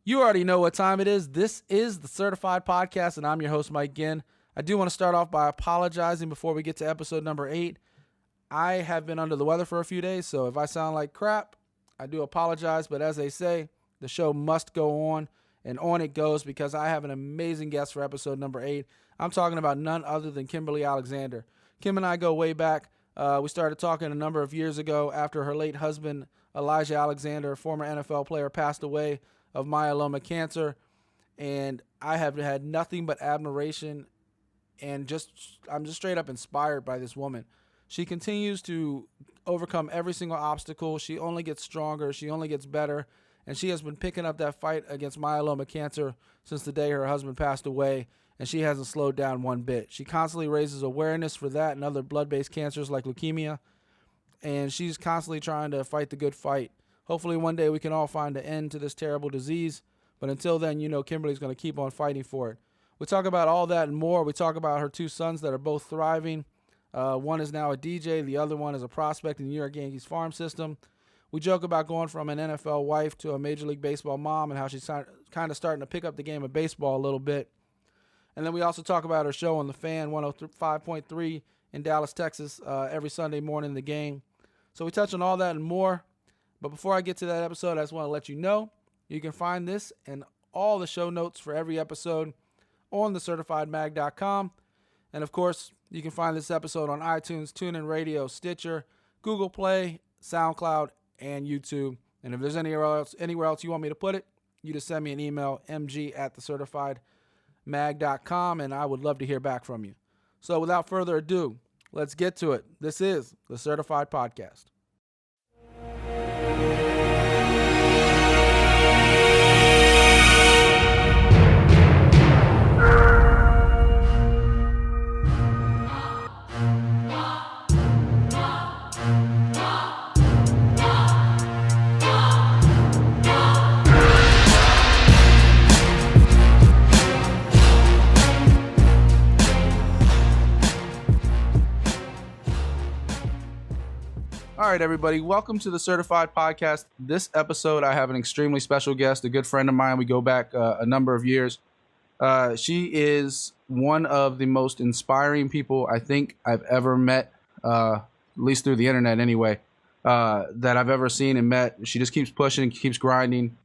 You already know what time it is. This is the Certified Podcast, and I'm your host, Mike Ginn. I do want to start off by apologizing before we get to episode number 8. I have been under the weather for a few days, so if I sound like crap, I do apologize. But as they say, the show must go on, and on it goes because I have an amazing guest for episode number 8. I'm talking about none other than Kimberly Alexander. Kim and I go way back. We started talking a number of years ago after her late husband, Elijah Alexander, a former NFL player, passed away of myeloma cancer, and I have had nothing but admiration and I'm just straight up inspired by this woman. She continues to overcome every single obstacle. She only gets stronger. She only gets better, and she has been picking up that fight against myeloma cancer since the day her husband passed away, and she hasn't slowed down one bit. She constantly raises awareness for that and other blood-based cancers like leukemia, and she's constantly trying to fight the good fight. Hopefully one day we can all find an end to this terrible disease. But until then, you know Kimberly's going to keep on fighting for it. We talk about all that and more. We talk about her 2 sons that are both thriving. One is now a DJ. The other one is a prospect in the New York Yankees farm system. We joke about going from an NFL wife to a Major League Baseball mom and how she's kind of starting to pick up the game of baseball a little bit. And then we also talk about her show on The Fan, 105.3 in Dallas, Texas, every Sunday morning, the game. So we touch on all that and more. But before I get to that episode, I just want to let you know you can find this and all the show notes for every episode on thecertifiedmag.com. And of course, you can find this episode on iTunes, TuneIn Radio, Stitcher, Google Play, SoundCloud, and YouTube. And if there's anywhere else you want me to put it, you just send me an email, mg@thecertifiedmag.com, and I would love to hear back from you. So without further ado, let's get to it. This is the Certified Podcast. All right, everybody, welcome to the Certified Podcast. This episode, I have an extremely special guest, a good friend of mine. We go back a number of years. She is one of the most inspiring people I think I've ever met, at least through the internet anyway, that I've ever seen and met. She just keeps pushing, keeps grinding.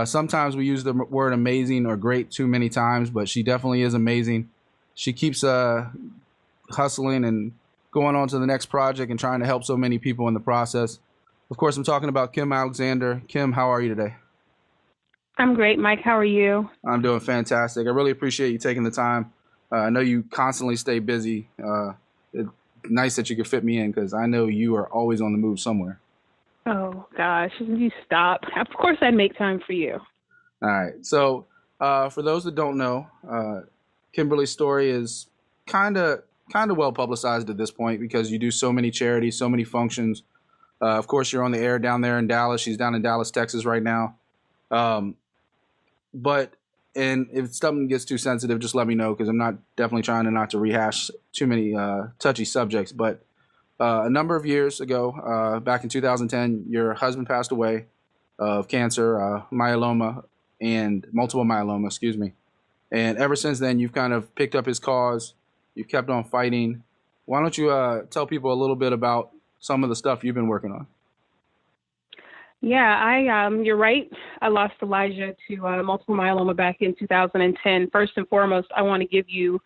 Sometimes we use the word amazing or great too many times, but she definitely is amazing. She keeps hustling and going on to the next project and trying to help so many people in the process. Of course, I'm talking about Kim Alexander. Kim, how are you today? I'm great, Mike. How are you? I'm doing fantastic. I really appreciate you taking the time. I know you constantly stay busy. It's nice that you could fit me in because I know you are always on the move somewhere. Oh, gosh. You stop. Of course I'd make time for you. All right. So for those that don't know, Kimberly's story is kind of well publicized at this point because you do so many charities, so many functions. Of course, you're on the air down there in Dallas. She's down in Dallas, Texas right now. But if something gets too sensitive, just let me know because I'm definitely trying not to rehash too many touchy subjects. But a number of years ago, back in 2010, your husband passed away of cancer, myeloma, and multiple myeloma, excuse me. And ever since then, you've kind of picked up his cause. You've kept on fighting. Why don't you tell people a little bit about some of the stuff you've been working on? Yeah, you're right. I lost Elijah to multiple myeloma back in 2010. First and foremost, I want to give you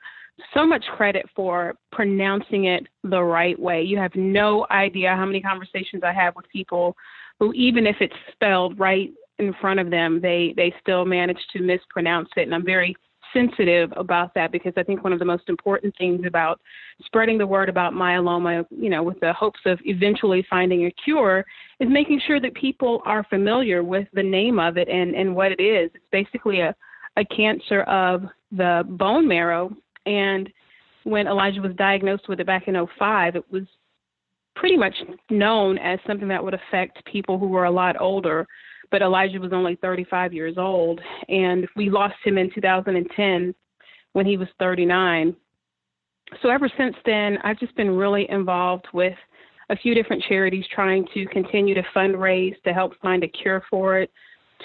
so much credit for pronouncing it the right way. You have no idea how many conversations I have with people who, even if it's spelled right in front of them, they still manage to mispronounce it. And I'm very sensitive about that because I think one of the most important things about spreading the word about myeloma, with the hopes of eventually finding a cure, is making sure that people are familiar with the name of it and what it is. It's basically a cancer of the bone marrow. And when Elijah was diagnosed with it back in 2005, it was pretty much known as something that would affect people who were a lot older. But Elijah was only 35 years old, and we lost him in 2010 when he was 39. So ever since then, I've just been really involved with a few different charities trying to continue to fundraise to help find a cure for it,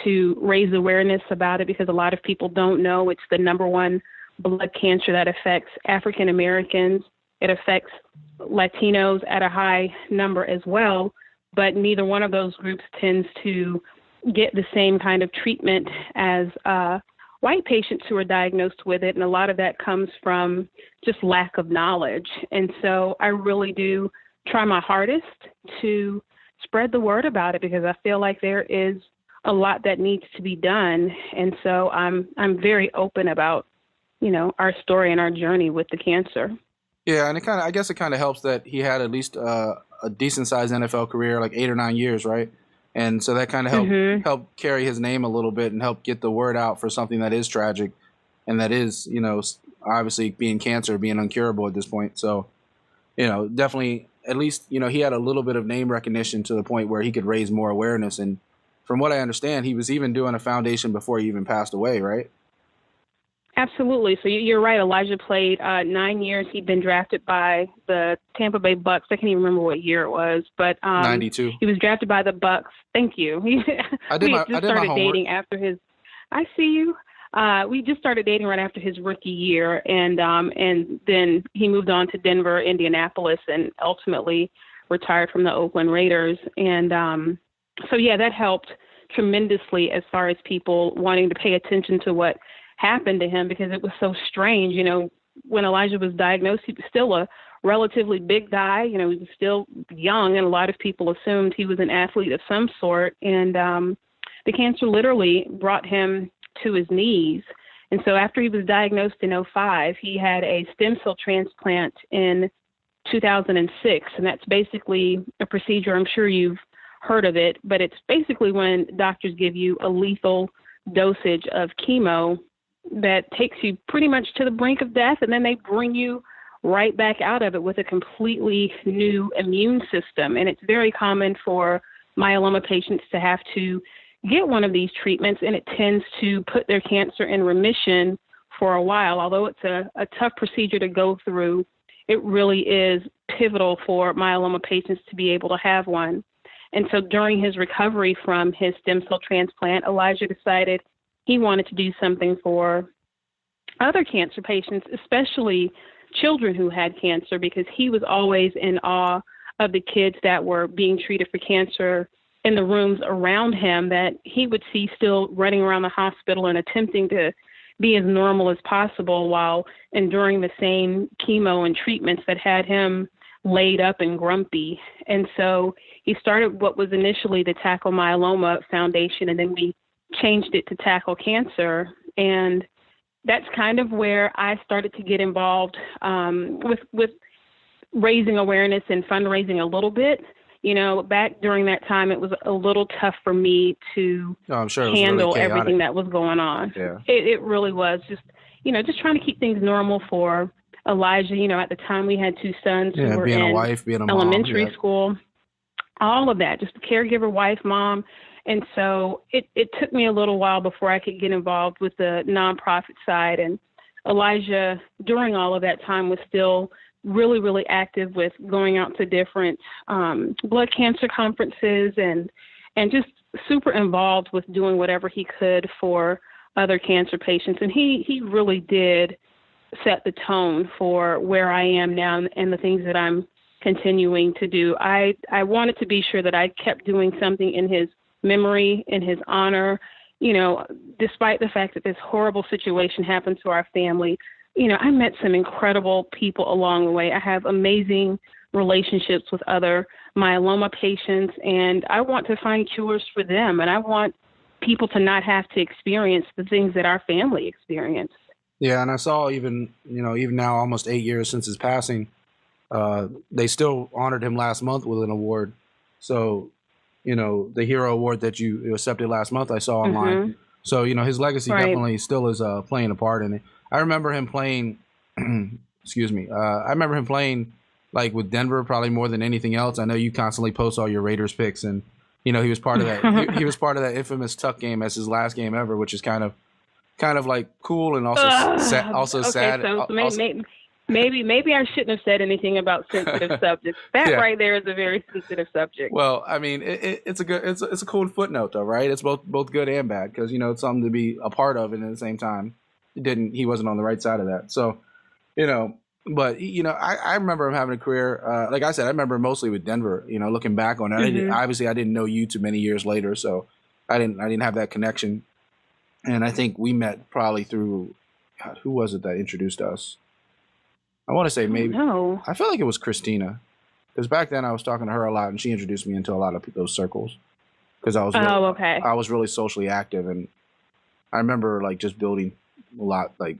to raise awareness about it because a lot of people don't know it's the number one blood cancer that affects African Americans. It affects Latinos at a high number as well, but neither one of those groups tends to get the same kind of treatment as white patients who are diagnosed with it. And a lot of that comes from just lack of knowledge. And so I really do try my hardest to spread the word about it because I feel like there is a lot that needs to be done. And so I'm very open about, our story and our journey with the cancer. Yeah, and I guess it kind of helps that he had at least a decent sized NFL career, like 8 or 9 years, right? And so that kind of helped carry his name a little bit and help get the word out for something that is tragic and that is, obviously being cancer, being incurable at this point. So, definitely at least, he had a little bit of name recognition to the point where he could raise more awareness. And from what I understand, he was even doing a foundation before he even passed away, right? Absolutely. So you're right. Elijah played 9 years. He'd been drafted by the Tampa Bay Bucks. I can't even remember what year it was, but 92. He was drafted by the Bucks. Thank you. I did my homework. Dating after his. I see you. We just started dating right after his rookie year, and then he moved on to Denver, Indianapolis, and ultimately retired from the Oakland Raiders. And so yeah, that helped tremendously as far as people wanting to pay attention to what happened to him because it was so strange. When Elijah was diagnosed, he was still a relatively big guy. He was still young, and a lot of people assumed he was an athlete of some sort. And the cancer literally brought him to his knees. And so after he was diagnosed in 2005, he had a stem cell transplant in 2006. And that's basically a procedure, I'm sure you've heard of it, but it's basically when doctors give you a lethal dosage of chemo that takes you pretty much to the brink of death, and then they bring you right back out of it with a completely new immune system. And it's very common for myeloma patients to have to get one of these treatments, and it tends to put their cancer in remission for a while. Although it's a tough procedure to go through, it really is pivotal for myeloma patients to be able to have one. And so during his recovery from his stem cell transplant, Elijah decided he wanted to do something for other cancer patients, especially children who had cancer, because he was always in awe of the kids that were being treated for cancer in the rooms around him that he would see still running around the hospital and attempting to be as normal as possible while enduring the same chemo and treatments that had him laid up and grumpy. And so he started what was initially the Tackle Myeloma Foundation, and then we changed it to Tackle Cancer. And that's kind of where I started to get involved with raising awareness and fundraising a little bit. Back during that time, it was a little tough for me to handle really everything that was going on. Yeah. It really was just trying to keep things normal for Elijah. At the time we had 2 sons who were being in a wife, being a elementary mom, school, all of that, just a caregiver, wife, mom. And so it took me a little while before I could get involved with the nonprofit side. And Elijah, during all of that time, was still really, really active with going out to different blood cancer conferences and just super involved with doing whatever he could for other cancer patients. And he really did set the tone for where I am now and the things that I'm continuing to do. I wanted to be sure that I kept doing something in his memory, in his honor, despite the fact that this horrible situation happened to our family. I met some incredible people along the way. I have amazing relationships with other myeloma patients, and I want to find cures for them, and I want people to not have to experience the things that our family experienced. Yeah, and I saw even now, almost 8 years since his passing, they still honored him last month with an award. So, the Hero Award that you accepted last month, I saw online. Mm-hmm. So, his legacy definitely still is playing a part in it. I remember him playing, excuse me, I remember him playing like with Denver probably more than anything else. I know you constantly post all your Raiders picks, and, he was part of that. he was part of that infamous Tuck game as his last game ever, which is kind of like cool and also sad. So Maybe I shouldn't have said anything about sensitive subjects. That Yeah. right there is a very sensitive subject. Well, I mean, it's a cool footnote though, right? It's both good and bad because it's something to be a part of, and at the same time, he wasn't on the right side of that. So, but I remember him having a career. Like I said, I remember mostly with Denver. Looking back on it, obviously I didn't know you too many years later, so I didn't have that connection. And I think we met probably through, God, who was it that introduced us? I want to say maybe. No. I feel like it was Christina. Because back then I was talking to her a lot, and she introduced me into a lot of those circles. Because I was okay. I was really socially active, and I remember like just building a lot, like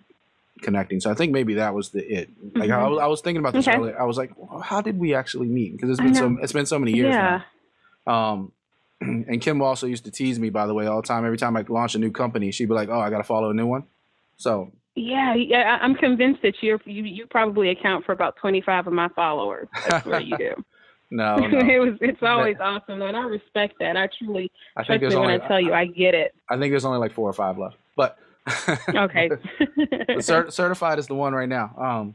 connecting. So I think maybe that was it. Like I was thinking about this earlier. I was like, well, how did we actually meet? Because it's been so many years now. And Kim also used to tease me, by the way, all the time. Every time I launch a new company, she'd be like, "Oh, I got to follow a new one." So. Yeah, I'm convinced that you probably account for about 25 of my followers. That's what you do. No. It's always awesome, and I respect that. I truly trust me when I tell you I get it. I think there's only like 4 or 5 left, but okay. Certified is the one right now.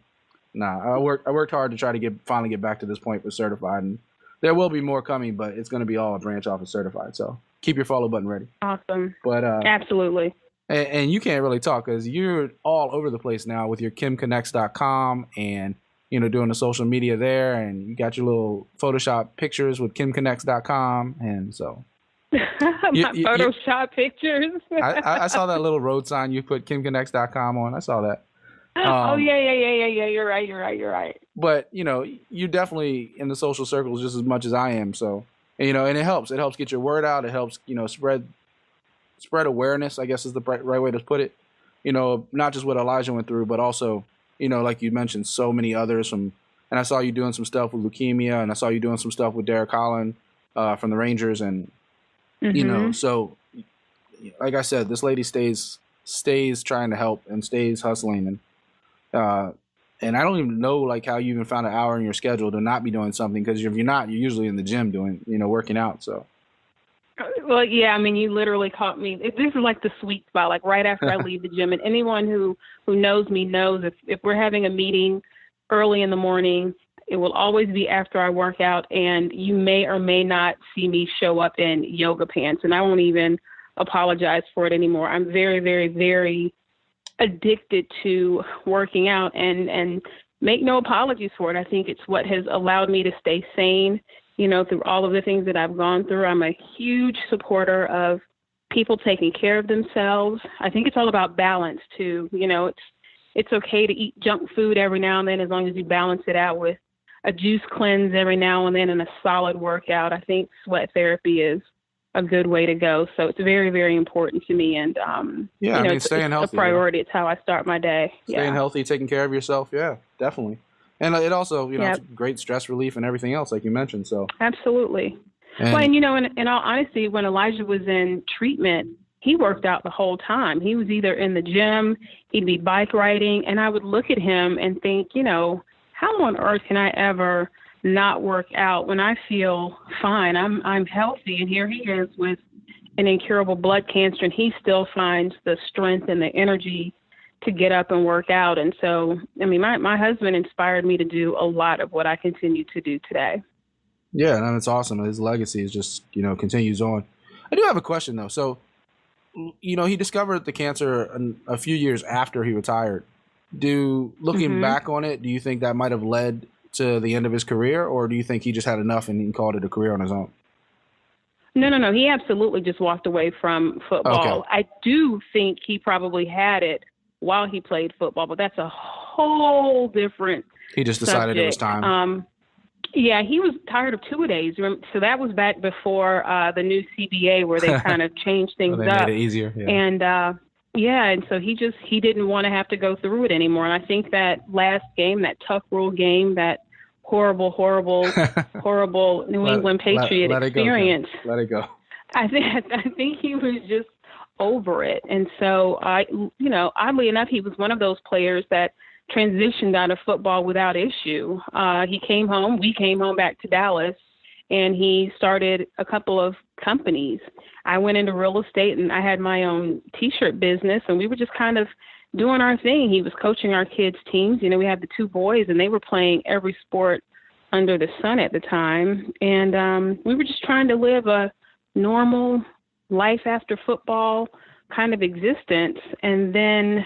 I worked hard to try to finally get back to this point with Certified, and there will be more coming, but it's going to be all a branch off of Certified. So keep your follow button ready. Awesome. But absolutely. And you can't really talk because you're all over the place now with your KimConnects.com and, doing the social media there. And you got your little Photoshop pictures with KimConnects.com. And so. Photoshop pictures? I saw that little road sign you put KimConnects.com on. I saw that. Yeah. You're right. But, you're definitely in the social circles just as much as I am. So, and it helps. It helps get your word out. It helps, spread awareness, I guess is the right way to put it. Not just what Elijah went through, but also, like you mentioned, so many others and I saw you doing some stuff with leukemia, and I saw you doing some stuff with Derek Holland from the Rangers. And, so like I said, this lady stays trying to help and stays hustling. And I don't even know like how you even found an hour in your schedule to not be doing something. Cause if you're not, you're usually in the gym doing, working out. So. Well, yeah, I mean, you literally caught me. This is like the sweet spot, like right after I leave the gym. And anyone who knows me knows if we're having a meeting early in the morning, it will always be after I work out, and you may or may not see me show up in yoga pants. And I won't even apologize for it anymore. I'm very, very, very addicted to working out, and make no apologies for it. I think it's what has allowed me to stay sane. Through all of the things that I've gone through. I'm a huge supporter of people taking care of themselves. I think it's all about balance too. It's okay to eat junk food every now and then as long as you balance it out with a juice cleanse every now and then and a solid workout. I think sweat therapy is a good way to go. So it's very, very important to me. And it's staying healthy, a priority. It's how I start my day. Staying healthy, taking care of yourself. Yeah, definitely. And it also, it's great stress relief and everything else, like you mentioned. So absolutely. And in all honesty, when Elijah was in treatment, he worked out the whole time. He was either in the gym, he'd be bike riding, and I would look at him and think, how on earth can I ever not work out when I feel fine? I'm healthy, and here he is with an incurable blood cancer, and he still finds the strength and the energy to get up and work out. And so, I mean, my husband inspired me to do a lot of what I continue to do today. Yeah, and that's awesome. His legacy is just, continues on. I do have a question though. So, he discovered the cancer a few years after he retired. Looking back on it, do you think that might have led to the end of his career, or do you think he just had enough and he called it a career on his own? No. He absolutely just walked away from football. Okay. I do think he probably had it while he played football, but that's a whole different He just decided subject. It was time. Yeah, he was tired of two-a-days. So that was back before the new CBA where they kind of changed things they up. Made it easier. Yeah. And so he didn't want to have to go through it anymore. And I think that last game, that Tuck Rule game, that horrible New England Patriot experience. Let it go. I think he was just over it. And so oddly enough, he was one of those players that transitioned out of football without issue. We came home back to Dallas, and he started a couple of companies. I went into real estate, and I had my own T-shirt business, and we were just kind of doing our thing. He was coaching our kids' teams. We had the two boys, and they were playing every sport under the sun at the time. And we were just trying to live a normal life after football kind of existence. And then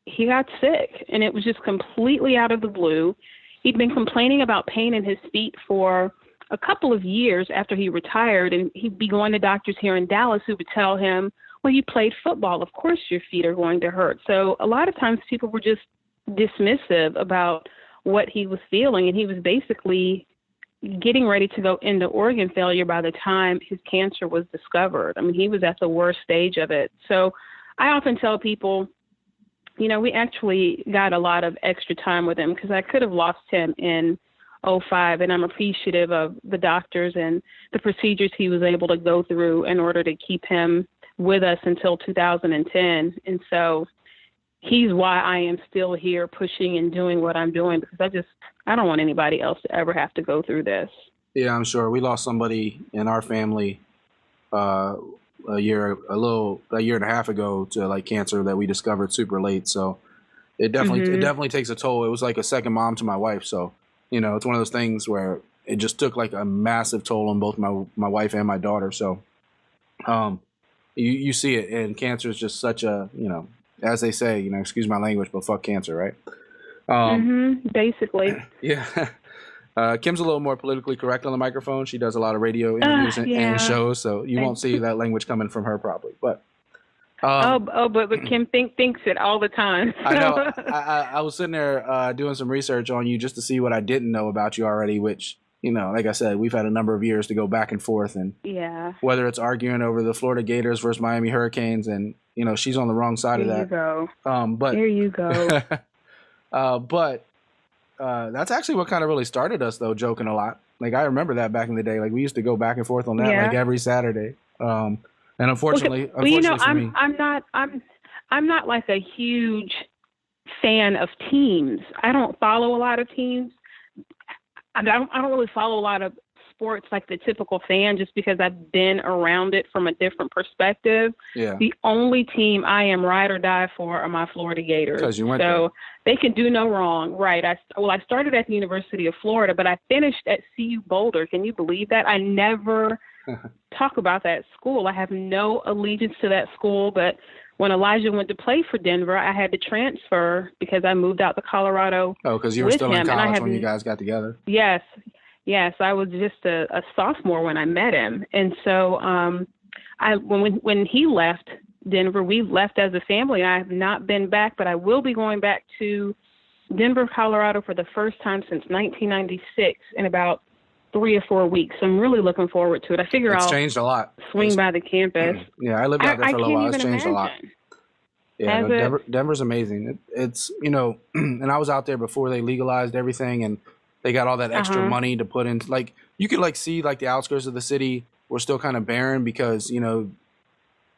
he got sick, and it was just completely out of the blue. He'd been complaining about pain in his feet for a couple of years after he retired, and he'd be going to doctors here in Dallas who would tell him, well, you played football. Of course your feet are going to hurt. So a lot of times people were just dismissive about what he was feeling, and he was basically getting ready to go into organ failure by the time his cancer was discovered. I mean, he was at the worst stage of it. So I often tell people, we actually got a lot of extra time with him because I could have lost him in '05, and I'm appreciative of the doctors and the procedures he was able to go through in order to keep him with us until 2010. And so he's why I am still here pushing and doing what I'm doing, because I don't want anybody else to ever have to go through this. Yeah, I'm sure. We lost somebody in our family a year and a half ago to like cancer that we discovered super late. So it definitely takes a toll. It was like a second mom to my wife. So, it's one of those things where it just took like a massive toll on both my wife and my daughter. So you see it, and cancer is just such a, as they say, excuse my language, but fuck cancer, right? Basically. Yeah. Kim's a little more politically correct on the microphone. She does a lot of radio interviews and shows, so you won't see that language coming from her probably. But but Kim thinks it all the time. I know. I was sitting there doing some research on you just to see what I didn't know about you already, which, like I said, we've had a number of years to go back and forth, and whether it's arguing over the Florida Gators versus Miami Hurricanes, and she's on the wrong side of that. There you go. But that's actually what kind of really started us, though, joking a lot. Like, I remember that back in the day. Like, we used to go back and forth on that like every Saturday. And unfortunately, for me, I'm not like a huge fan of teams. I don't follow a lot of teams. I don't really follow a lot of sports like the typical fan, just because I've been around it from a different perspective. Yeah. The only team I am ride or die for are my Florida Gators. Because you went there. They can do no wrong. Right. I started at the University of Florida, but I finished at CU Boulder. Can you believe that? I never talk about that school. I have no allegiance to that school, but when Elijah went to play for Denver, I had to transfer because I moved out to Colorado. Oh, because you were still in college when you guys got together? Yes, I was just a sophomore when I met him. And so when he left Denver, we left as a family. I have not been back, but I will be going back to Denver, Colorado for the first time since 1996 in about 3 or 4 weeks. So I'm really looking forward to it. I figure it's I'll changed a lot. Swing by the campus. Yeah, I lived out there for a little while. It's changed a lot. Yeah, no, Denver's amazing. It's and I was out there before they legalized everything, and they got all that extra money to put into, like, you could like see like the outskirts of the city were still kind of barren because the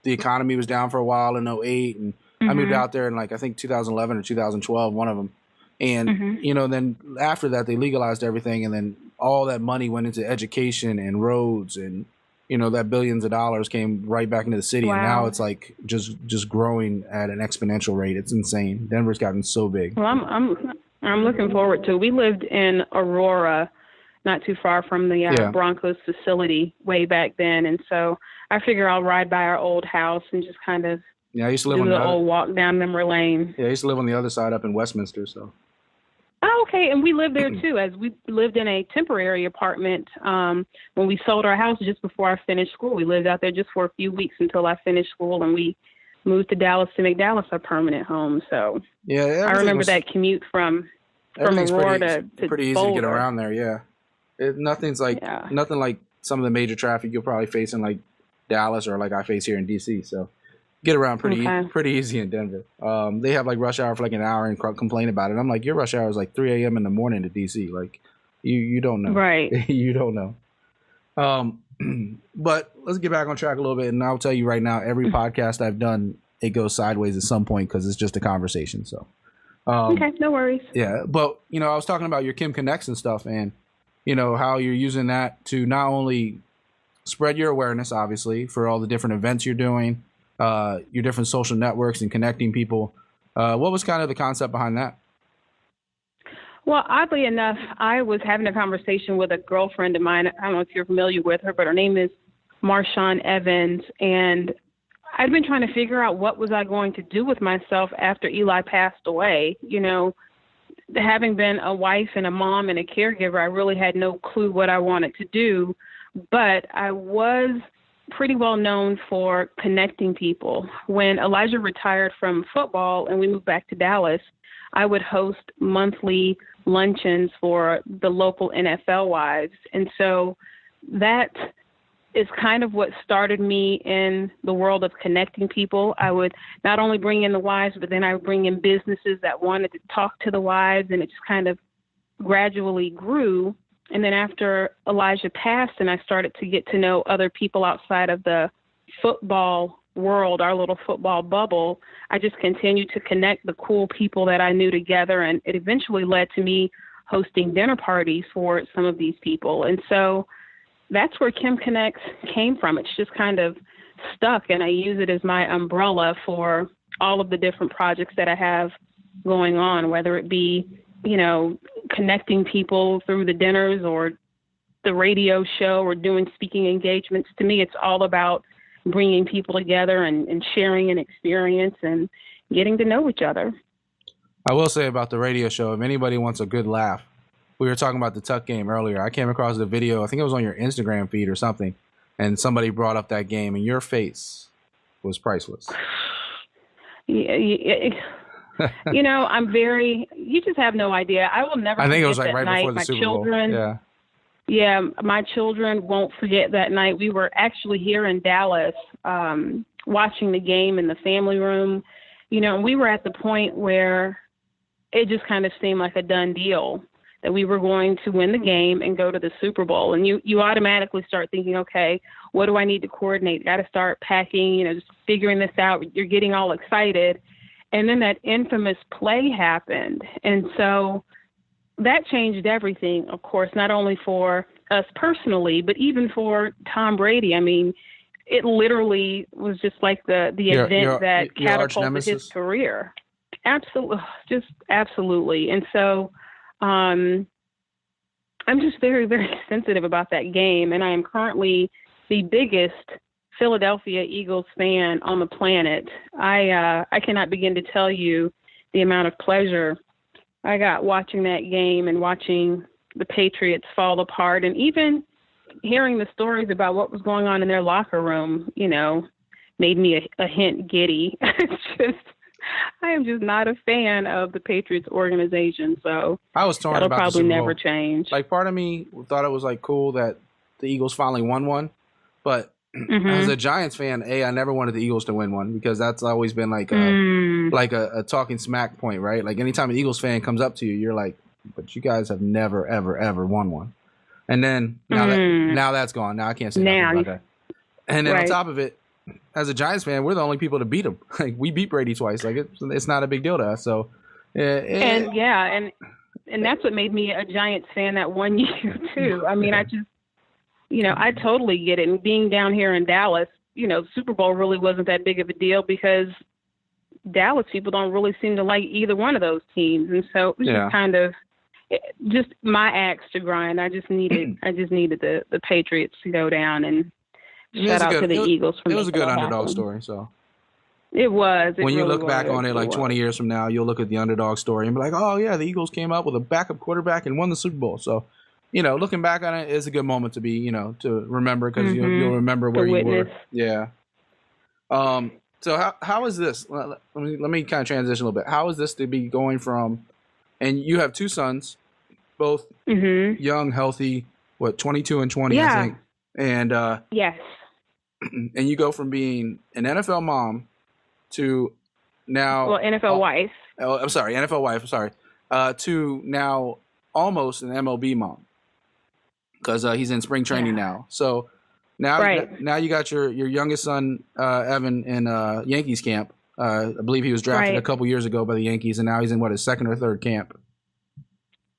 economy was down for a while in '08, and I moved out there in like I think 2011 or 2012, one of them, and then after that they legalized everything, and then all that money went into education and roads, and that billions of dollars came right back into the city. Wow. And now it's like just growing at an exponential rate. It's insane. Denver's gotten so big. Well, I'm looking forward to it. We lived in Aurora, not too far from the Broncos facility way back then, and so I figure I'll ride by our old house and just kind of I used to live on the old walk down memory lane. Yeah, I used to live on the other side up in Westminster, so. Oh, okay, and we lived there too, as we lived in a temporary apartment when we sold our house just before I finished school. We lived out there just for a few weeks until I finished school, and we moved to Dallas to make Dallas our permanent home. So I remember that commute from Aurora to pretty easy Boulder. To get around there. Yeah, nothing like some of the major traffic you'll probably face in like Dallas or like I face here in DC. So get around pretty easy in Denver. They have like rush hour for like an hour and complain about it. I'm like, your rush hour is like 3 a.m. in the morning to DC. Like you don't know, right? You don't know. But let's get back on track a little bit, and I'll tell you right now, every podcast I've done, it goes sideways at some point because it's just a conversation. So okay, no worries. Yeah, but I was talking about your Kim Connects and stuff, and how you're using that to not only spread your awareness, obviously, for all the different events you're doing, your different social networks and connecting people, What was kind of the concept behind that? Well, oddly enough, I was having a conversation with a girlfriend of mine. I don't know if you're familiar with her, but her name is Marshawn Evans. And I'd been trying to figure out what was I going to do with myself after Eli passed away. You know, having been a wife and a mom and a caregiver, I really had no clue what I wanted to do. But I was pretty well known for connecting people. When Elijah retired from football and we moved back to Dallas, I would host monthly luncheons for the local NFL wives. And so that is kind of what started me in the world of connecting people. I would not only bring in the wives, but then I would bring in businesses that wanted to talk to the wives, and it just kind of gradually grew. And then after Elijah passed and I started to get to know other people outside of the football world, our little football bubble, I just continued to connect the cool people that I knew together. And it eventually led to me hosting dinner parties for some of these people. And so that's where Kim Connects came from. It's just kind of stuck, and I use it as my umbrella for all of the different projects that I have going on, whether it be, you know, connecting people through the dinners or the radio show or doing speaking engagements. To me, it's all about bringing people together and sharing an experience and getting to know each other. I will say about the radio show, if anybody wants a good laugh, we were talking about the Tuck game earlier. I came across the video. I think it was on your Instagram feed or something, and somebody brought up that game, and your face was priceless. You know, you just have no idea. I will never. I think it was like that right night. before the Super Bowl. Yeah, my children won't forget that night. We were actually here in Dallas watching the game in the family room. You know, and we were at the point where it just kind of seemed like a done deal that we were going to win the game and go to the Super Bowl. And you automatically start thinking, okay, what do I need to coordinate? Got to start packing, you know, just figuring this out. You're getting all excited. And then that infamous play happened. And so that changed everything, of course, not only for us personally, but even for Tom Brady. I mean, it literally was just like the event that catapulted his career. Absolutely. Just absolutely. And so I'm just very, very sensitive about that game. And I am currently the biggest Philadelphia Eagles fan on the planet. I cannot begin to tell you the amount of pleasure I got watching that game and watching the Patriots fall apart, and even hearing the stories about what was going on in their locker room, you know, made me a hint giddy. I am just not a fan of the Patriots organization, so I was torn that'll about probably the Super Bowl. never change. Like, part of me thought it was like cool that the Eagles finally won one, but as a Giants fan, I never wanted the Eagles to win one because that's always been like a talking smack point, right? Like anytime an Eagles fan comes up to you, you're like, but you guys have never, ever, ever won one. And then now that's gone. Now I can't say nothing about that. And then on top of it, as a Giants fan, we're the only people to beat them. Like, we beat Brady twice. Like, it's not a big deal to us. So, and that's what made me a Giants fan that one year too. I mean, I just, you know, I totally get it. And being down here in Dallas, you know, Super Bowl really wasn't that big of a deal because Dallas people don't really seem to like either one of those teams. And so it was just kind of just my axe to grind. I just needed the Patriots to go down, and shout out to the Eagles. It was a good underdog story. So it was. When you look back on it like 20 years from now, you'll look at the underdog story and be like, oh yeah, the Eagles came up with a backup quarterback and won the Super Bowl. So, you know, looking back on it is a good moment to be, you know, to remember, because you'll remember where you were. Yeah. So how is this? Let me kind of transition a little bit. How is this to be going from, and you have two sons, both young, healthy, 22 and 20, I think. And yes. And you go from being an NFL mom to now NFL wife. Oh, I'm sorry, NFL wife. I'm sorry. To now almost an MLB mom, because he's in spring training now. So now you got your youngest son Evan in Yankees camp. I believe he was drafted a couple years ago by the Yankees, and now he's in his second or third camp.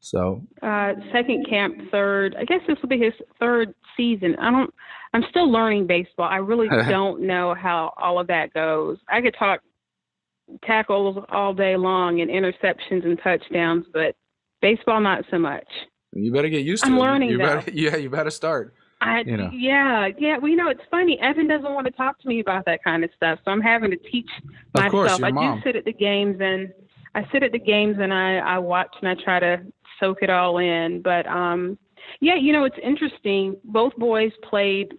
So second camp, third. I guess this will be his third season. I'm still learning baseball. I really don't know how all of that goes. I could talk tackles all day long and interceptions and touchdowns, but baseball not so much. You better get used to it. I'm learning, you though. better, yeah, you better start. Yeah. Well, it's funny. Evan doesn't want to talk to me about that kind of stuff, so I'm having to teach myself. Of course, your mom. Do sit at the games, and I watch and I try to soak it all in. But it's interesting. Both boys played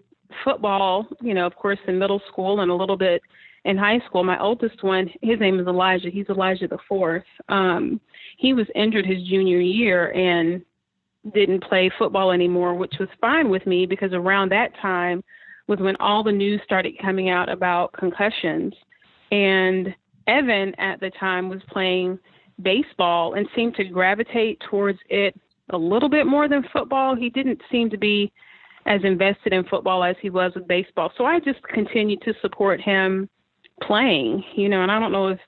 football, of course, in middle school and a little bit in high school. My oldest one, his name is Elijah. He's Elijah the fourth. He was injured his junior year and didn't play football anymore, which was fine with me because around that time was when all the news started coming out about concussions. And Evan at the time was playing baseball and seemed to gravitate towards it a little bit more than football. He didn't seem to be as invested in football as he was with baseball. So I just continued to support him playing, and I don't know if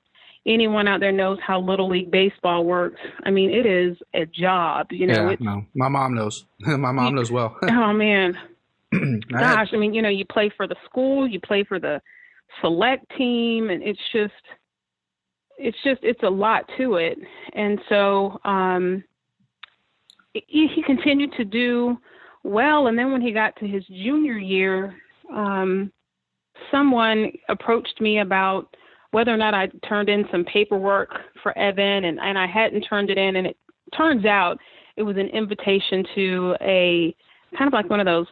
anyone out there knows how Little League baseball works. I mean, it is a job, Yeah, no, my mom knows. My mom knows well. Oh, man. Gosh, I mean, you play for the school, you play for the select team, and it's a lot to it. And so he continued to do well. And then when he got to his junior year, someone approached me about whether or not I turned in some paperwork for Evan, and I hadn't turned it in. And it turns out it was an invitation to a kind of like one of those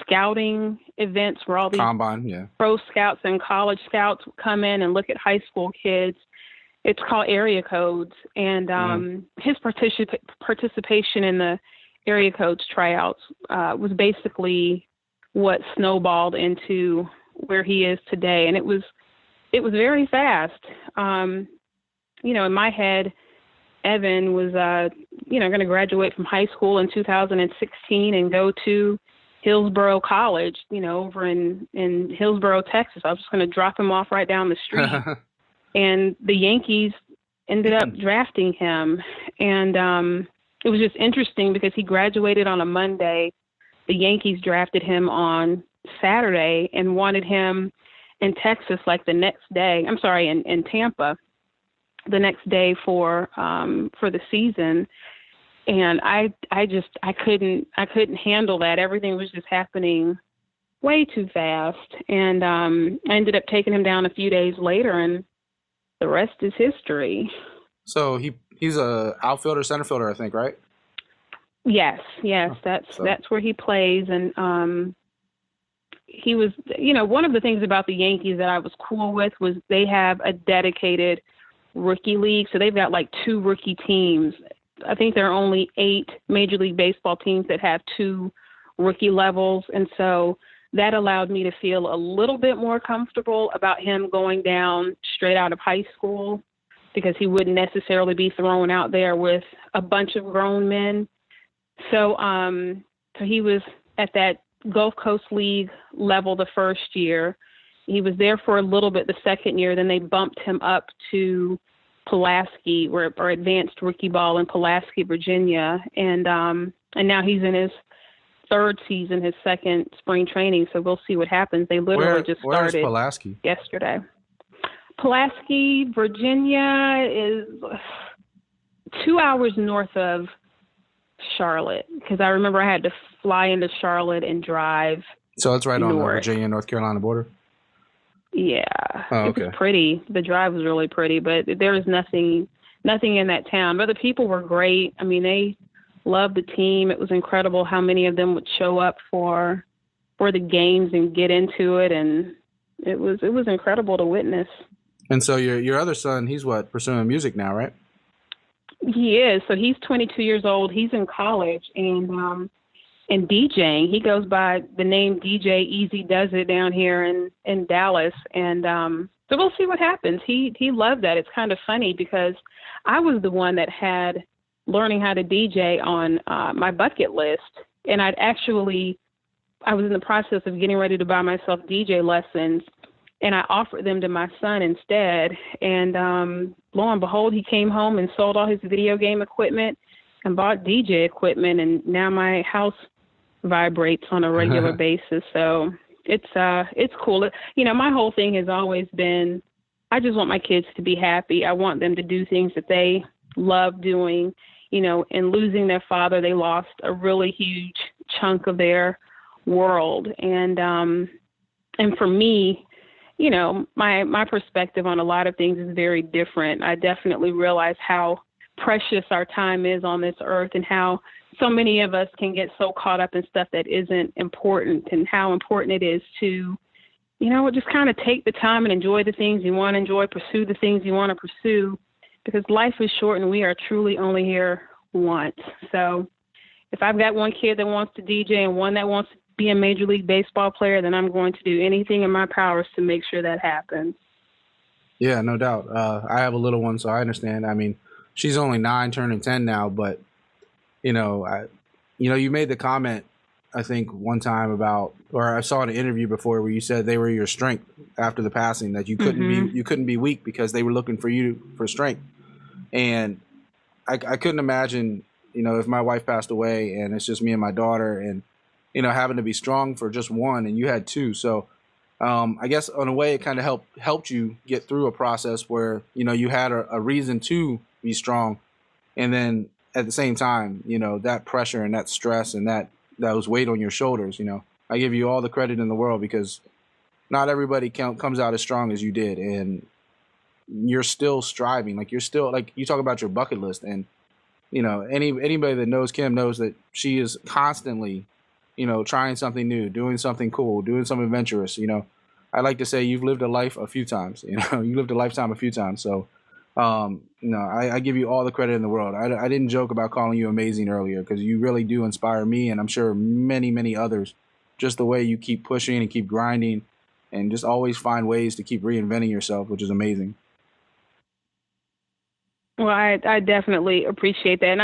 scouting events where all these Combine, yeah. pro scouts and college scouts come in and look at high school kids. It's called Area Codes. And his participation in the Area Codes tryouts was basically what snowballed into where he is today. And it was very fast. In my head, Evan was, going to graduate from high school in 2016 and go to Hillsborough College, over in Hillsborough, Texas. I was just going to drop him off right down the street. And the Yankees ended up drafting him. And it was just interesting because he graduated on a Monday. The Yankees drafted him on Saturday and wanted him in Texas like the next day. I'm sorry, in Tampa the next day for the season. And I couldn't handle that. Everything was just happening way too fast. And I ended up taking him down a few days later, and the rest is history. So he's a outfielder, center fielder, I think, right? Yes. That's where he plays. And he was, one of the things about the Yankees that I was cool with was they have a dedicated rookie league. So they've got like 2 rookie teams. I think there are only 8 Major League Baseball teams that have 2 rookie levels. And so that allowed me to feel a little bit more comfortable about him going down straight out of high school, because he wouldn't necessarily be thrown out there with a bunch of grown men. So he was at that Gulf Coast League level the first year. He was there for a little bit the second year. Then they bumped him up to Pulaski, or advanced rookie ball in Pulaski, Virginia. And now he's in his 3rd season, his 2nd spring training. So we'll see what happens. They literally just started Pulaski? Yesterday. Pulaski, Virginia is 2 hours north of Charlotte, because I remember I had to fly into Charlotte and drive. So it's right on the Virginia North Carolina border? Yeah. Oh, okay. It was pretty. The drive was really pretty, but there was nothing in that town. But the people were great. I mean, they loved the team. It was incredible how many of them would show up for the games and get into it, and it was incredible to witness. And so your other son, he's pursuing music now, right? He is. So he's 22 years old. He's in college and DJing. He goes by the name DJ Easy Does It down here in Dallas. And so we'll see what happens. He loved that. It's kind of funny because I was the one that had learning how to DJ on my bucket list. And I was in the process of getting ready to buy myself DJ lessons, and I offered them to my son instead. And lo and behold, he came home and sold all his video game equipment and bought DJ equipment. And now my house vibrates on a regular basis. So it's cool. My whole thing has always been I just want my kids to be happy. I want them to do things that they love doing. In losing their father, they lost a really huge chunk of their world. And for me, my perspective on a lot of things is very different. I definitely realize how precious our time is on this earth and how so many of us can get so caught up in stuff that isn't important, and how important it is to, just kind of take the time and enjoy the things you want to enjoy, pursue the things you want to pursue, because life is short and we are truly only here once. So if I've got one kid that wants to DJ and one that wants to be a Major League Baseball player, then I'm going to do anything in my powers to make sure that happens. Yeah, no doubt. I have a little one, so I understand. I mean, she's only 9, turning 10 now, but you made the comment, I think, one time about, or I saw an interview before where you said they were your strength after the passing, that you couldn't be weak because they were looking for you for strength. And I couldn't imagine, if my wife passed away and it's just me and my daughter, and having to be strong for just one, and you had 2. So I guess in a way it kind of helped you get through a process where, you had a reason to be strong. And then at the same time, that pressure and that stress and that was weight on your shoulders, I give you all the credit in the world, because not everybody comes out as strong as you did. And you're still striving. Like, you're still, like, you talk about your bucket list, and, anybody that knows Kim knows that she is constantly, trying something new, doing something cool, doing something adventurous. I like to say you've lived a life a few times, you lived a lifetime a few times. So, I give you all the credit in the world. I didn't joke about calling you amazing earlier, because you really do inspire me, and I'm sure many, many others, just the way you keep pushing and keep grinding and just always find ways to keep reinventing yourself, which is amazing. Well, I definitely appreciate that. And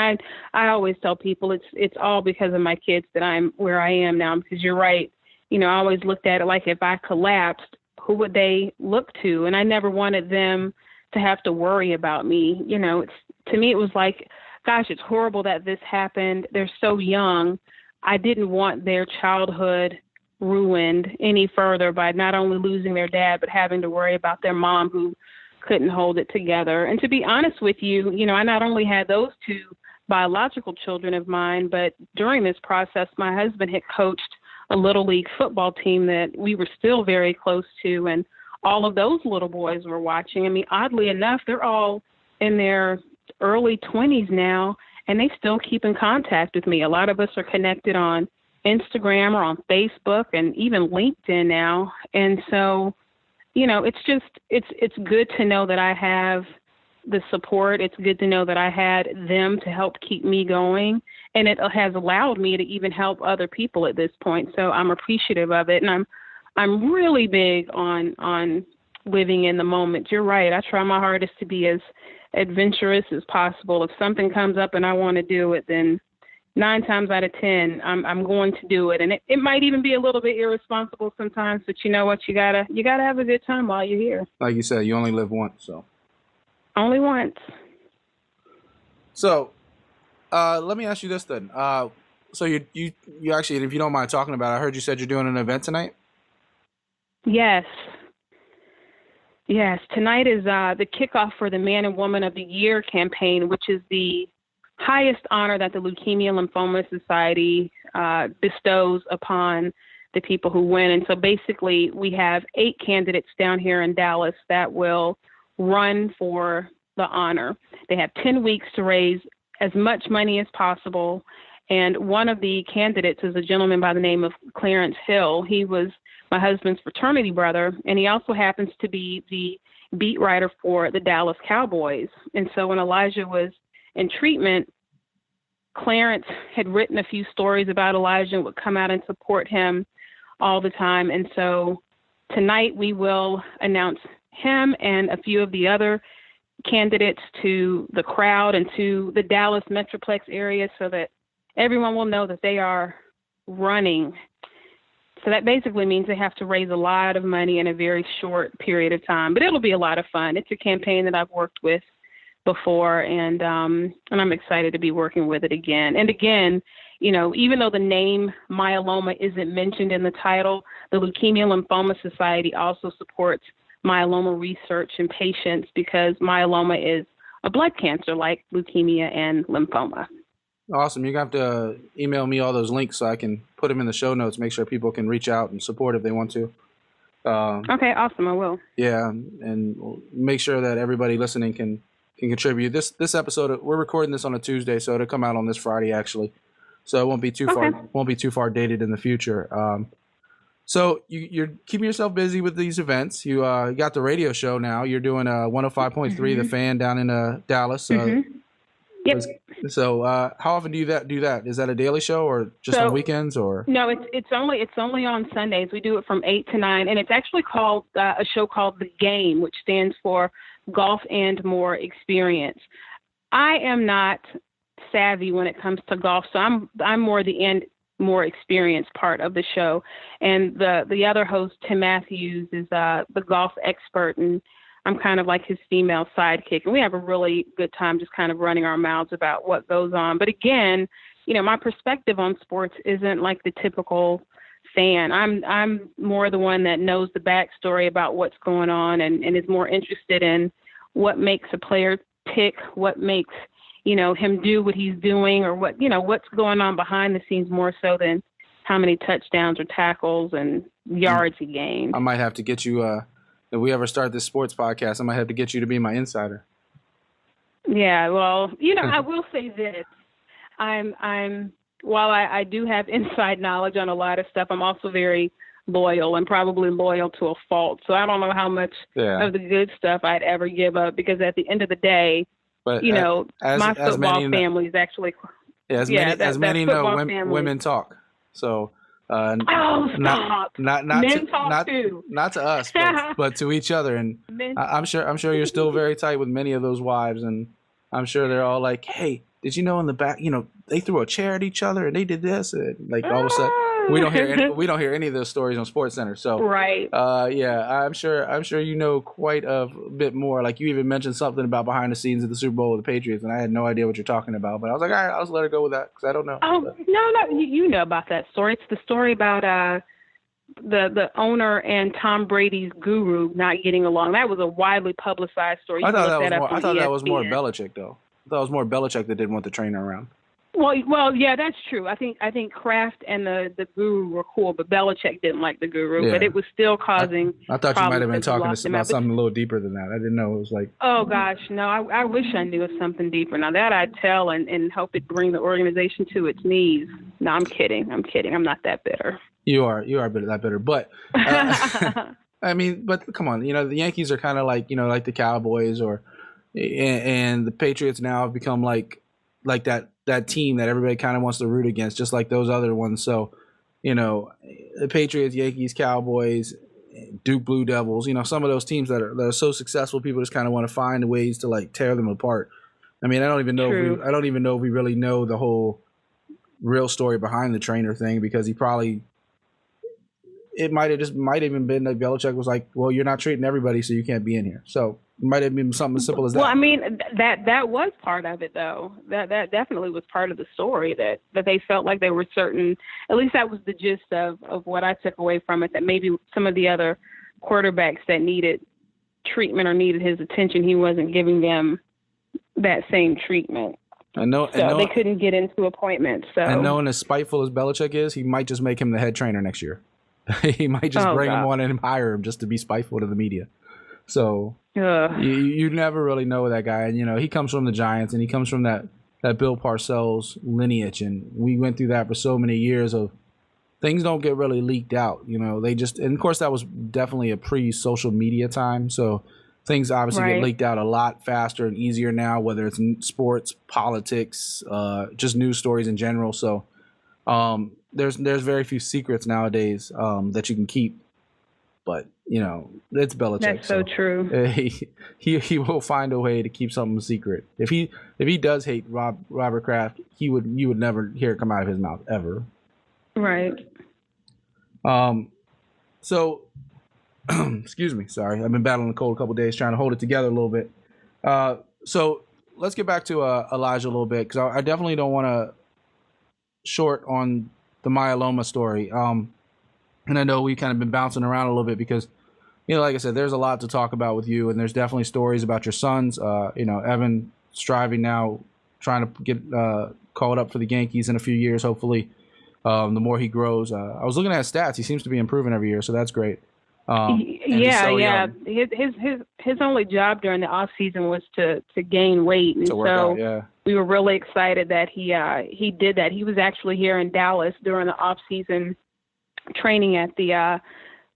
I always tell people it's all because of my kids that I'm where I am now, because you're right. I always looked at it like, if I collapsed, who would they look to? And I never wanted them to have to worry about me. To me, it was like, gosh, it's horrible that this happened. They're so young. I didn't want their childhood ruined any further by not only losing their dad, but having to worry about their mom, who couldn't hold it together. And to be honest with you, I not only had those 2 biological children of mine, but during this process, my husband had coached a little league football team that we were still very close to. And all of those little boys were watching. I mean, oddly enough, they're all in their early 20s now, and they still keep in contact with me. A lot of us are connected on Instagram or on Facebook and even LinkedIn now. And so, it's good to know that I have the support. It's good to know that I had them to help keep me going. And it has allowed me to even help other people at this point. So I'm appreciative of it. And I'm really big on living in the moment. You're right. I try my hardest to be as adventurous as possible. If something comes up and I want to do it, then 9 times out of 10, I'm going to do it. And it might even be a little bit irresponsible sometimes, but you know what? You gotta have a good time while you're here. Like you said, you only live once, so. Only once. So, let me ask you this then. So you actually, if you don't mind talking about it, I heard you said you're doing an event tonight? Yes. Tonight is the kickoff for the Man and Woman of the Year campaign, which is the highest honor that the Leukemia Lymphoma Society bestows upon the people who win. And so basically we have 8 candidates down here in Dallas that will run for the honor. They have 10 weeks to raise as much money as possible. And one of the candidates is a gentleman by the name of Clarence Hill. He was my husband's fraternity brother, and he also happens to be the beat writer for the Dallas Cowboys. And so when Elijah was in treatment, Clarence had written a few stories about Elijah and would come out and support him all the time. And so tonight we will announce him and a few of the other candidates to the crowd and to the Dallas Metroplex area so that everyone will know that they are running. So that basically means they have to raise a lot of money in a very short period of time. But it'll be a lot of fun. It's a campaign that I've worked with before, and I'm excited to be working with it again. And again, you know, even though the name myeloma isn't mentioned in the title, the Leukemia Lymphoma Society also supports myeloma research in patients because myeloma is a blood cancer like leukemia and lymphoma. Awesome. You're going to have to email me all those links so I can put them in the show notes, make sure people can reach out and support if they want to. Okay, awesome. I will. Yeah, and make sure that everybody listening can contribute. This episode, we're recording this on a Tuesday, so it'll come out on this Friday, actually. So it won't be too far dated in the future. So you're keeping yourself busy with these events. You got the radio show now. You're doing 105.3 The Fan down in Dallas. Yep. So how often do you do that? Is that a daily show or just on weekends or? No, it's only on Sundays. We do it from 8 to 9, and it's actually called a show called The Game, which stands for Golf and More Experience. I am not savvy when it comes to golf, so I'm more the and more experience part of the show, and the other host, Tim Matthews, is the golf expert, and I'm kind of like his female sidekick, and we have a really good time just kind of running our mouths about what goes on. But again, my perspective on sports isn't like the typical fan. I'm more the one that knows the backstory about what's going on and is more interested in what makes a player tick, what makes, him do what he's doing or what's going on behind the scenes more so than how many touchdowns or tackles and yards he gained. I might have to get you if we ever start this sports podcast, I might have to get you to be my insider. Yeah, well, I will say this. While I do have inside knowledge on a lot of stuff, I'm also very loyal and probably loyal to a fault. So I don't know how much of the good stuff I'd ever give up because at the end of the day, my football family is actually. Yeah, as many know, women talk. So. Stop! Not Men talk too. Not to us, but to each other. And I'm sure you're still very tight with many of those wives, and I'm sure they're all like, "Hey, did you know in the back, they threw a chair at each other and they did this?" And like all of a sudden, we don't hear any of those stories on SportsCenter. So right, I'm sure quite a bit more. Like you even mentioned something about behind the scenes of the Super Bowl with the Patriots, and I had no idea what you're talking about. But I was like, all right, I'll just let her go with that because I don't know. Oh no, you know about that story. It's the story about the owner and Tom Brady's guru not getting along. That was a widely publicized story. I thought that was more Belichick though. I thought it was more Belichick that didn't want the trainer around. Well, yeah, that's true. I think Kraft and the guru were cool, but Belichick didn't like the guru. Yeah. But it was still causing. I thought you might have been talking about something a little deeper than that. I didn't know it was like. Oh gosh, no! I wish I knew it was something deeper. Now that I'd tell and hope it bring the organization to its knees. No, I'm kidding. I'm not that bitter. You are that bitter, but I mean, but come on, the Yankees are kind of like like the Cowboys and the Patriots now have become like that team that everybody kind of wants to root against, just like those other ones. So, the Patriots, Yankees, Cowboys, Duke Blue Devils, some of those teams that are so successful, people just kind of want to find ways to like tear them apart. I mean, I don't even know if we really know the whole real story behind the trainer thing because it might have even been that Belichick was like, well, you're not treating everybody, so you can't be in here. So it might have been something as simple as that. Well, I mean, that was part of it, though. That definitely was part of the story, that they felt like they were certain, at least that was the gist of what I took away from it, that maybe some of the other quarterbacks that needed treatment or needed his attention, he wasn't giving them that same treatment. They couldn't get into appointments. So. And knowing as spiteful as Belichick is, he might just make him the head trainer next year. He might just bring him on and hire him just to be spiteful to the media. So you never really know that guy. And, he comes from the Giants and he comes from that Bill Parcells lineage. And we went through that for so many years of things don't get really leaked out. They just, and of course that was definitely a pre-social media time. So things obviously get leaked out a lot faster and easier now, whether it's sports, politics, just news stories in general. So there's very few secrets nowadays that you can keep. But, it's Belichick. That's so true. He will find a way to keep something secret. If he does hate Robert Kraft, you would never hear it come out of his mouth ever. Right. So, excuse me. Sorry. I've been battling a cold a couple days trying to hold it together a little bit. So let's get back to Elijah a little bit because I definitely don't want to short on the myeloma story. And I know we've kind of been bouncing around a little bit because like I said, there's a lot to talk about with you, and there's definitely stories about your sons. Evan striving now, trying to get called up for the Yankees in a few years, hopefully. The more he grows, I was looking at his stats. He seems to be improving every year, so that's great. Yeah. Young. His only job during the off season was to gain weight, and so we were really excited that he did that. He was actually here in Dallas during the off season training at the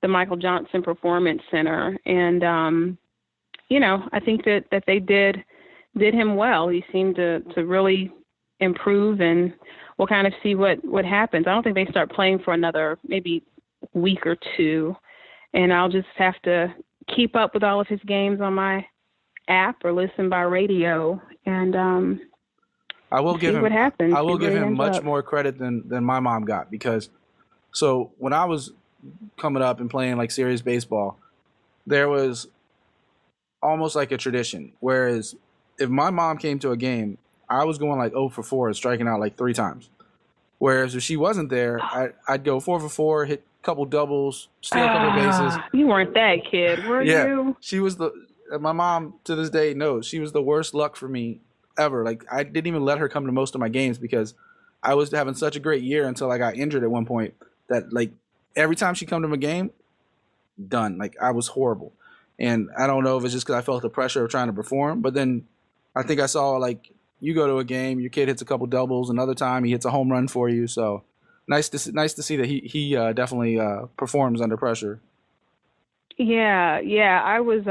Michael Johnson Performance Center, and I think that they did him well. He seemed to really improve, and we'll kind of see what happens. I don't think they start playing for another maybe week or two, and I'll just have to keep up with all of his games on my app or listen by radio, and I will give him what happens. I will give him much more credit than my mom got, because so when I was coming up and playing like serious baseball, there was almost like a tradition. Whereas if my mom came to a game, I was going like 0 for 4 and striking out like 3 times. Whereas if she wasn't there, I'd go 4 for 4, hit a couple doubles, steal a couple bases. You weren't that kid, were you? She was my mom to this day knows she was the worst luck for me ever. Like, I didn't even let her come to most of my games because I was having such a great year until I got injured at one point that like every time she come to my game, done. Like, I was horrible. And I don't know if it's just because I felt the pressure of trying to perform, but then I think I saw like you go to a game, your kid hits a couple doubles, another time he hits a home run for you. So nice to see that he definitely performs under pressure. Yeah. I was.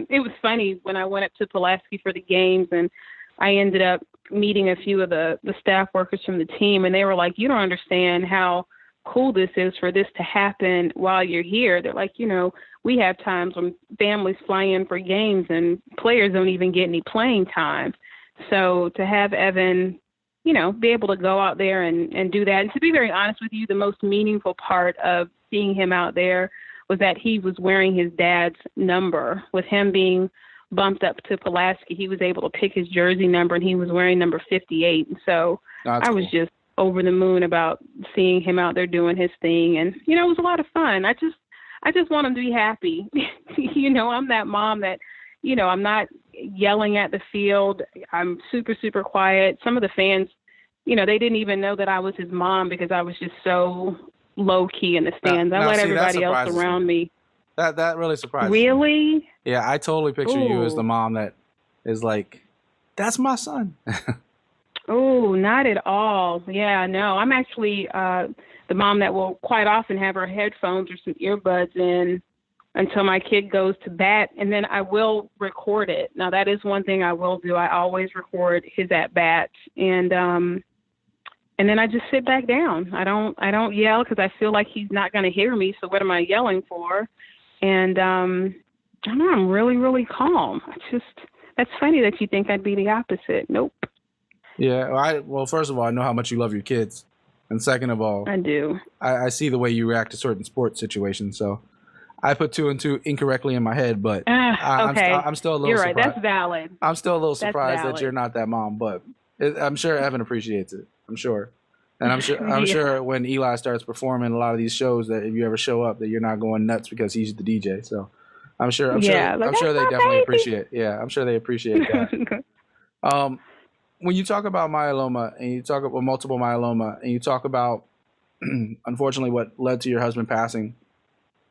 It was funny when I went up to Pulaski for the games, and I ended up meeting a few of the staff workers from the team, and they were like, "You don't understand how cool this is for this to happen while you're here." They're like, we have times when families fly in for games and players don't even get any playing time. So to have Evan, be able to go out there and do that. And to be very honest with you, the most meaningful part of seeing him out there was that he was wearing his dad's number. With him being bumped up to Pulaski, he was able to pick his jersey number, and he was wearing number 58. And so I was just over the moon about seeing him out there doing his thing. And, it was a lot of fun. I just want him to be happy. I'm that mom that, I'm not yelling at the field. I'm super, super quiet. Some of the fans, they didn't even know that I was his mom because I was just so low key in the stands. I let everybody else around me. That really surprised me. Really? Yeah, I totally picture you as the mom that is like, that's my son. Oh, not at all. Yeah, no. I'm actually the mom that will quite often have her headphones or some earbuds in until my kid goes to bat, and then I will record it. Now, that is one thing I will do. I always record his at-bats, and then I just sit back down. I don't yell because I feel like he's not going to hear me, so what am I yelling for? And I don't know, I'm really, really calm. That's funny that you think I'd be the opposite. Nope. Yeah, well, first of all, I know how much you love your kids. And second of all, I do. I see the way you react to certain sports situations. So I put 2 and 2 incorrectly in my head, but okay. I'm still a little You're surprised. Right, that's valid. I'm still a little surprised that you're not that mom, but I'm sure Evan appreciates it. I'm sure. And I'm sure when Eli starts performing a lot of these shows that if you ever show up that you're not going nuts because he's the DJ. So I'm sure they definitely appreciate it. Yeah, I'm sure they appreciate that. When you talk about myeloma and you talk about multiple myeloma and you talk about unfortunately what led to your husband passing,